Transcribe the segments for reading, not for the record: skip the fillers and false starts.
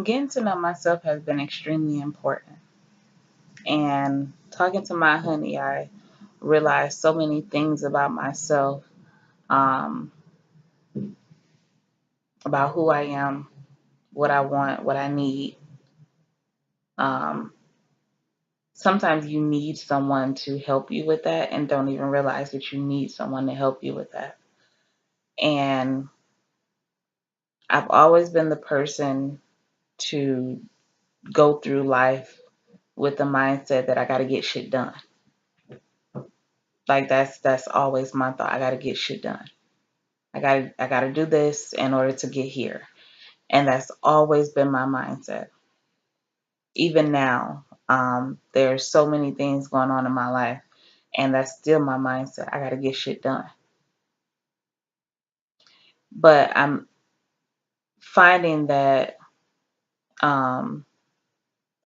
getting to know myself has been extremely important. And talking to my honey, I realized so many things about myself, um, about who I am, what I want, what I need. Um, Sometimes you need someone to help you with that and don't even realize that you need someone to help you with that. And I've always been the person to go through life with the mindset that I got to get shit done. Like that's always my thought. I got to get shit done. I got to do this in order to get here. And that's always been my mindset. Even now, there's so many things going on in my life, and that's still my mindset. I got to get shit done. But I'm finding that um,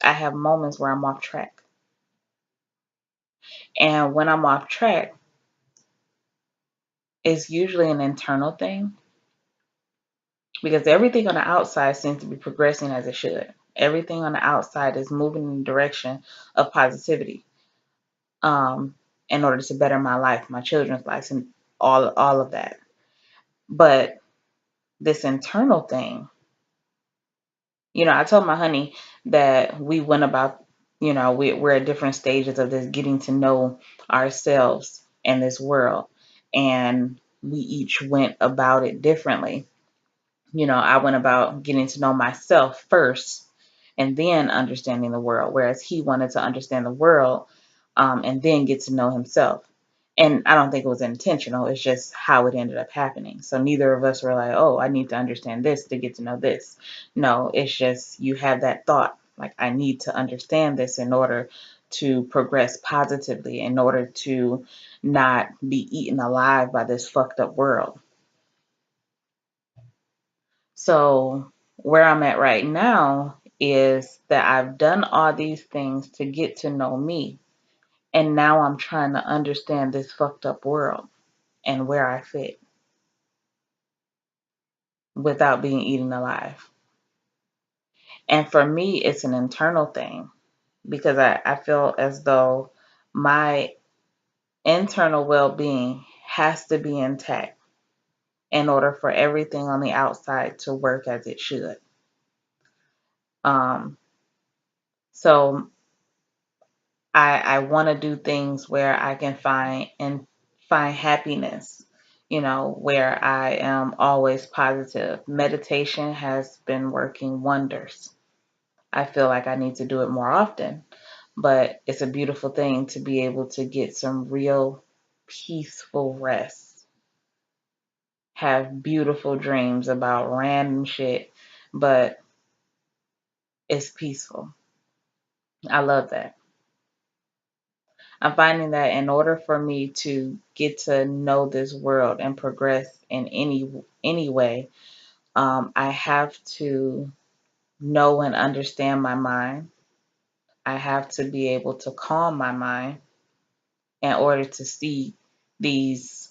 I have moments where I'm off track. And when I'm off track, it's usually an internal thing because everything on the outside seems to be progressing as it should. Everything on the outside is moving in the direction of positivity, um, in order to better my life, my children's lives, and all of that. But this internal thing, I told my honey that we went about, we're at different stages of this getting to know ourselves and this world, and we each went about it differently. I went about getting to know myself first and then understanding the world, whereas he wanted to understand the world, and then get to know himself. And I don't think it was intentional. It's just how it ended up happening. So neither of us were like, oh, I need to understand this to get to know this. No, it's just you have that thought, like, I need to understand this in order to progress positively, in order to not be eaten alive by this fucked up world. So where I'm at right now is that I've done all these things to get to know me. And now I'm trying to understand this fucked up world and where I fit without being eaten alive. And for me, it's an internal thing because I feel as though my internal well being has to be intact in order for everything on the outside to work as it should. Um, so I want to do things where I can find happiness, where I am always positive. Meditation has been working wonders. I feel like I need to do it more often, but it's a beautiful thing to be able to get some real peaceful rest, have beautiful dreams about random shit, but it's peaceful. I love that. I'm finding that in order for me to get to know this world and progress in any way, I have to know and understand my mind. I have to be able to calm my mind in order to see these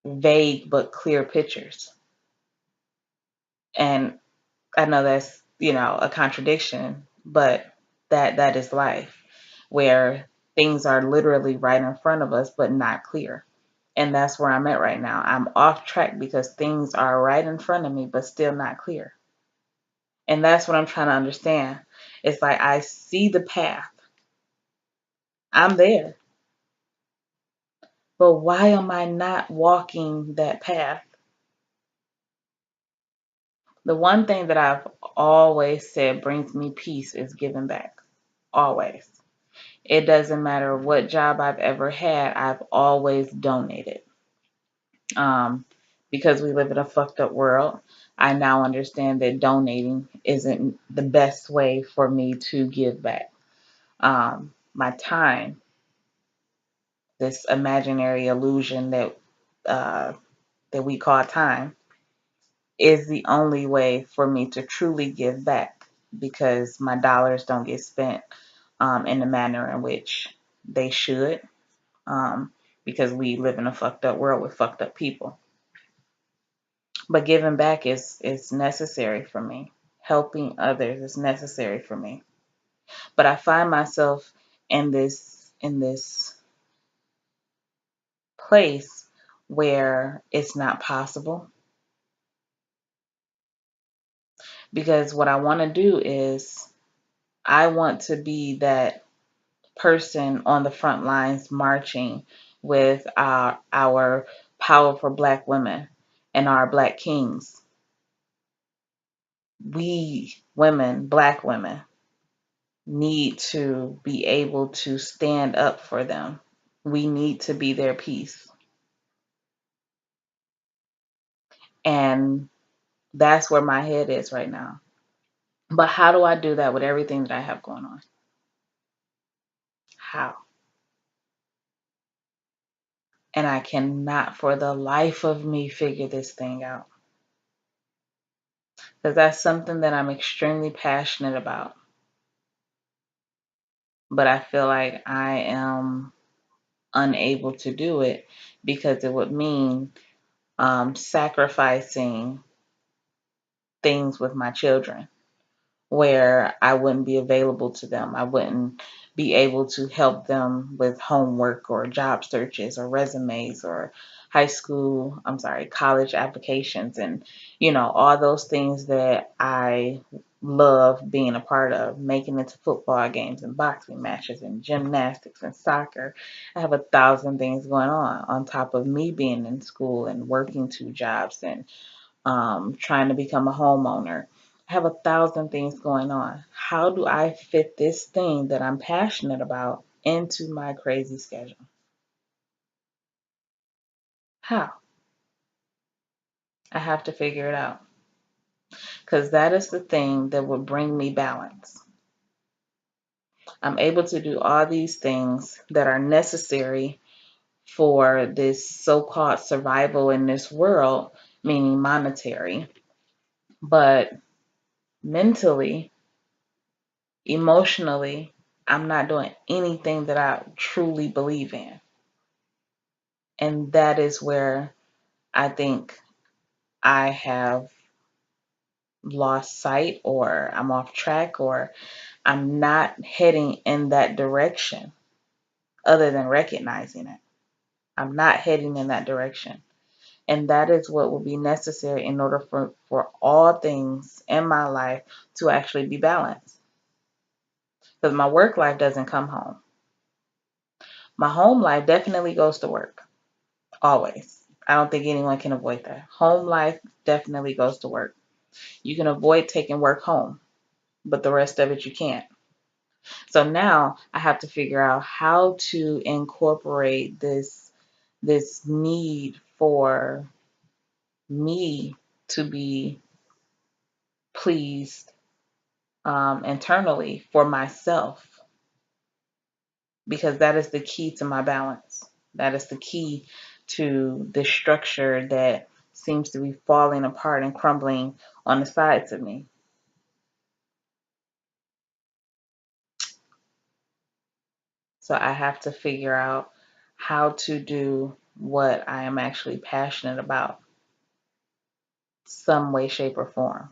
vague but clear pictures. And I know that's, a contradiction, but that is life, where things are literally right in front of us but not clear. And that's where I'm at right now. I'm off track because things are right in front of me but still not clear. And that's what I'm trying to understand. It's like I see the path. I'm there. But why am I not walking that path? The one thing that I've always said brings me peace is giving back. Always. It doesn't matter what job I've ever had, I've always donated. Um, because we live in a fucked up world, I now understand that donating isn't the best way for me to give back. My time, this imaginary illusion uh, that we call time, is the only way for me to truly give back because my dollars don't get spent in the manner in which they should, um, because we live in a fucked up world with fucked up people. But giving back is necessary for me. helping others is necessary for me. But I find myself in this place where it's not possible, because what I want to do is I want to be that person on the front lines marching with our powerful black women and our black kings. We women, black women, need to be able to stand up for them. We need to be their peace. And that's where my head is right now. But how do I do that with everything that I have going on? How? And I cannot for the life of me figure this thing out. Because that's something that I'm extremely passionate about. But I feel like I am unable to do it because it would mean sacrificing things with my children, where I wouldn't be available to them. I wouldn't be able to help them with homework or job searches or resumes or college applications, and all those things that I love being a part of, making it to football games and boxing matches and gymnastics and soccer. I have 1,000 things going on top of me being in school and working 2 jobs and trying to become a homeowner. I have 1,000 things going on. How do I fit this thing that I'm passionate about into my crazy schedule? How? I have to figure it out, because that is the thing that will bring me balance. I'm able to do all these things that are necessary for this so-called survival in this world, meaning monetary, but mentally, emotionally, I'm not doing anything that I truly believe in. And that is where I think I have lost sight, or I'm off track, or I'm not heading in that direction other than recognizing it. I'm not heading in that direction. And that is what will be necessary in order for all things in my life to actually be balanced. Because my work life doesn't come home. My home life definitely goes to work. Always. I don't think anyone can avoid that. Home life definitely goes to work. You can avoid taking work home, but the rest of it you can't. So now I have to figure out how to incorporate this need for me to be pleased internally for myself, because that is the key to my balance. That is the key to the structure that seems to be falling apart and crumbling on the sides of me. So I have to figure out how to do what I am actually passionate about, some way, shape, or form.